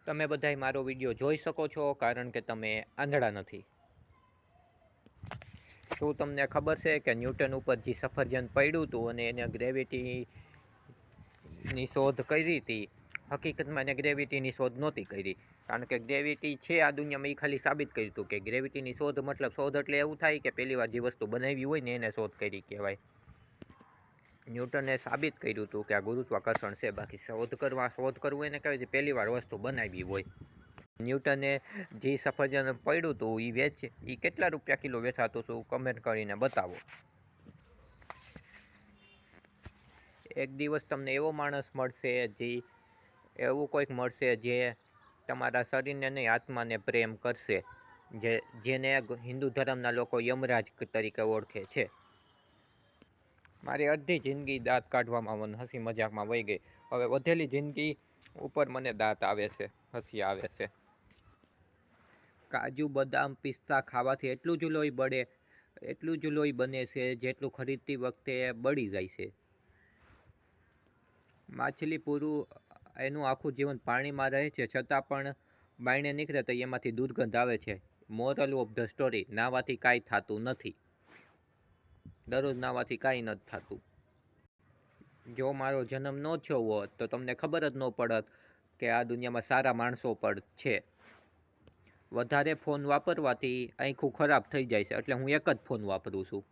તમે બધાય મારો વિડીયો જોઈ શકો છો કારણ કે તમે આંધળા નથી. શું તમને ખબર છે કે ન્યૂટન ઉપર જે સફરજન પડ્યું હતું અને એને ગ્રેવિટીની શોધ કરી હતી, હકીકતમાં એને ગ્રેવિટીની શોધ નહોતી કરી. કારણ કે ગ્રેવિટી છે આ દુનિયામાં, એ ખાલી સાબિત કર્યું હતું કે ગ્રેવિટીની શોધ મતલબ શોધ એટલે એવું થાય કે પહેલી વાર જે વસ્તુ બનાવી હોય ને એને શોધ કરી કહેવાય. ન્યૂટને સાબિત કર્યું હતું કે આ ગુરુત્વાકર્ષણ છે, બાકી શોધ કરવું એને કહેવાય પહેલી વાર વસ્તુ બનાવી હોય. ન્યૂટને જે સફરજન પડ્યું હતું એ કેટલા રૂપિયા કિલો વેચાતું હતું કમેન્ટ કરીને બતાવો. એક દિવસ તમને એવો માણસ મળશે, એવું કોઈક મળશે જે તમારા શરીરને નહીં આત્માને પ્રેમ કરશે, જેને હિન્દુ ધર્મના લોકો યમરાજ તરીકે ઓળખે છે. મારી અડધી જિંદગી દાંત કાઢવામાં હસી મજાકમાં વહી ગઈ. હવે વધેલી જિંદગી ઉપર મને દાંત આવે છે, હસી આવે છે. કાજુ બદામ પિસ્તા ખાવાથી એટલું જ લોહી બને છે જેટલું ખરીદતી વખતે બળી જાય છે. માછલી પૂરું એનું આખું જીવન પાણીમાં રહે છે, છતાં પણ બાયણે નીકળે તો એમાંથી દુર્ગંધ આવે છે. મોરલ ઓફ ધ સ્ટોરી, નાહવાથી કાંઈ થતું નથી. દરરોજ નાહવાથી કાંઈ નથી થતું. જો મારો જન્મ ન થયો હોત તો તમને ખબર જ ન પડત કે આ દુનિયામાં સારા માણસો પણ છે. વધારે ફોન વાપરવાથી આંખું ખરાબ થઈ જાય છે, એટલે હું એક જ ફોન વાપરું છું.